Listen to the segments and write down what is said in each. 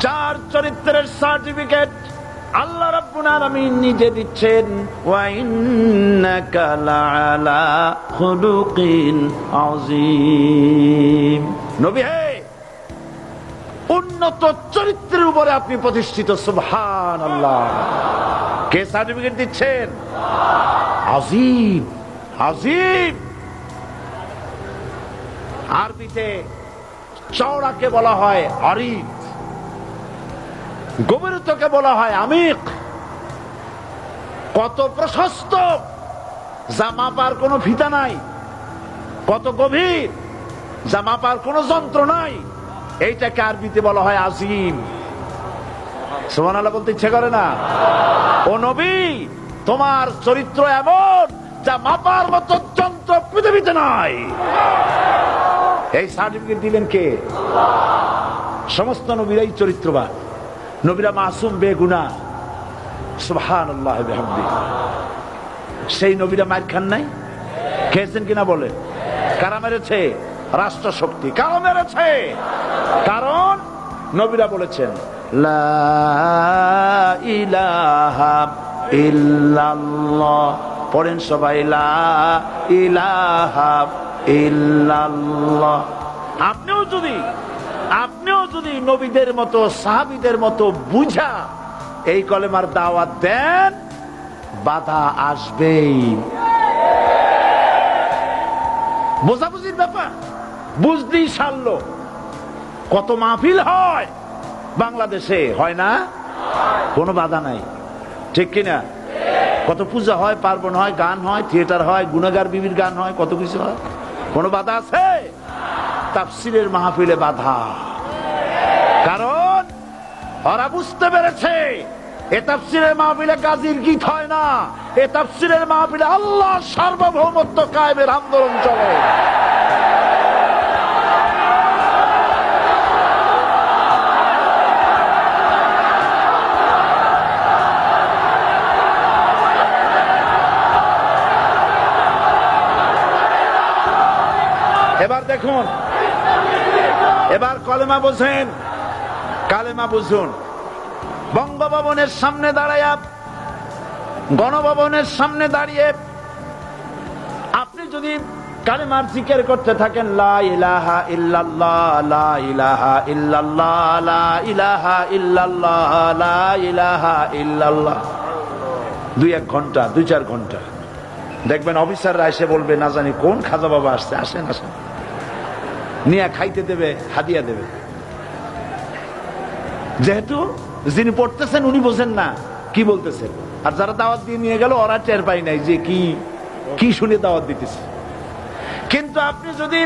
যার চরিত্রের সার্টিফিকেট আল্লাহ রাব্বুল আলামিন নিজে দিচ্ছেন, ওয়া ইন্নাকা লাআলা খুলুকিন আযীম। নবী হে, উন্নত চরিত্রের উপরে আপনি প্রতিষ্ঠিত। সুবহানাল্লাহ। কে সার্টিফিকেট দিচ্ছেন? আযীম, আযীম। আরবিতে চওড়াকে বলা হয় আরিদ, গভীরতাকে বলা হয় আমিক। কত প্রশস্ত, যা মাপার কোনো ফিতা নাই, কত গভীর, যা মাপার কোনো যন্ত্র নাই, এইটাকে আরবিতে বলা হয় আজিম। সুবহানাল্লাহ বলতে ইচ্ছে করে না? ও নবী, তোমার চরিত্র এমন যা মাপার মতো যন্ত্র পৃথিবীতে নাই। এই সার্টিফিকেট দিলেন কে? সমস্ত নবীরাই চরিত্রবান, নবীরা মাসুম, বেগুনাহ। সুবহানাল্লাহ বিহামদিহি। সেই নবীরা মার খান নাই? খেয়েছেন কিনা বলে? কারা মেরেছে? রাষ্ট্র শক্তি। কারা মেরেছে? কারণ নবীরা বলেছেন লা ইলাহা ইল্লাল্লাহ। পড়েন সবাই, লা ইলাহা ইল্লাল্লাহ। আপনিও যদি নবীদের মতো, সাহাবীদের মতো বুঝা এই কলেমার দাওয়াত দেন, বাধা আসবেই। বোঝাবুঝির ব্যাপার, বুঝতেই সারলো। কত মাহফিল হয় বাংলাদেশে, হয় না? কোনো বাধা নাই, ঠিক কিনা? কত পূজা হয়, পার্বণ হয়, গান হয়, থিয়েটার হয়, গুনাহগার বিবির গান হয়, কত কিছু হয়। কোনো বাধা আছে? তাফসীরের মাহফিলে বাধা। কারণ ওরা বুঝতে পেরেছে এ তাফসীরের মাহফিলে গাজীর গীত হয় না, এ তাফসীরের মাহফিলে আল্লাহর সার্বভৌমত্ব কায়েমের আন্দোলন চলে। এবার দেখুন, এবার কলেমা বোঝেন, কালেমা বুঝুন। বঙ্গভবনের সামনে দাঁড়ায়া, গণভবনের সামনে দাঁড়িয়ে আপনি যদি কালেমার জিকির করতে থাকেন, লা ইলাহা ইল্লাল্লাহ, লা ইলাহা ইল্লাল্লাহ, লা ইলাহা ইল্লাল্লাহ, লা ইলাহা ইল্লাল্লাহ, 2-1 ঘন্টা, 2-4 ঘন্টা, দেখবেন অফিসাররা এসে বলবে, না জানি কোন খাজা বাবা আসছে, আসেন আসেন, নিয়ে খাইতে দেবে, হাদিয়া দেবে। যেহেতু যিনি পড়তেছেন উনি বোঝেন না কি বলতেছেন, আর যারা দাওয়াত দিয়ে নিয়ে গেল ওরা টের পায় নাই যে কি শুনে দাওয়াত দিতেছে। কিন্তু আপনি যদি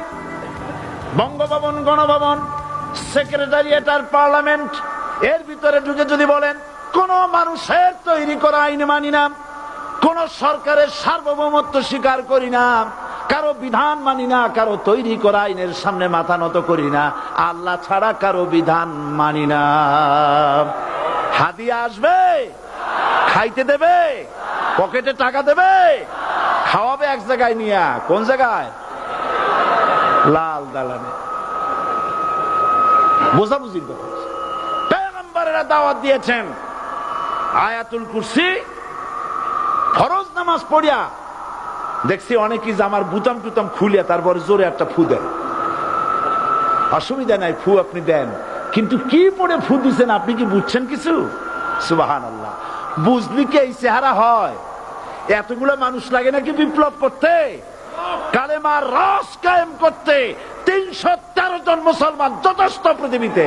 বঙ্গভবন, গণভবন, সেক্রেটারিয়েট আর পার্লামেন্ট এর ভিতরে ঢুকে যদি বলেন, কোন মানুষের তৈরি করা আইন মানি না, কোন সরকারের সার্বভৌমত্ব স্বীকার করি না, কারো বিধান মানি না, কারো তৈরি করা আইনের সামনে মাথা নত করি না, আল্লাহ ছাড়া কারো বিধান মানি না, হাদিয়া আসবে, খাইতে দেবে, পকেটে টাকা দেবে, খাওয়াবে এক জায়গায় নিয়ে। কোন জায়গায়? লাল দালানে। বোঝাবুঝির ব্যাপার। পয়গম্বরেরা দাওয়াত দিয়েছেন আয়াতুল কুরসি, ফরজ নামাজ পড়িয়া দেখছি অনেকেই জামার বুতাম টুতাম খুলিয়া তারপরে জোরে একটা ফু দেন। অসুবিধা নাই, ফু আপনি দেন, কিন্তু কি পড়ে ফু দিচ্ছেন আপনি কি বুঝছেন কিছু? সুবহানাল্লাহ। বুঝলি কি এই চেহারা হয়? এতগুলো মানুষ লাগে নাকি বিপ্লব করতে, কালেমার রস কায়েম করতে? 313 জন মুসলমান যথেষ্ট পৃথিবীতে।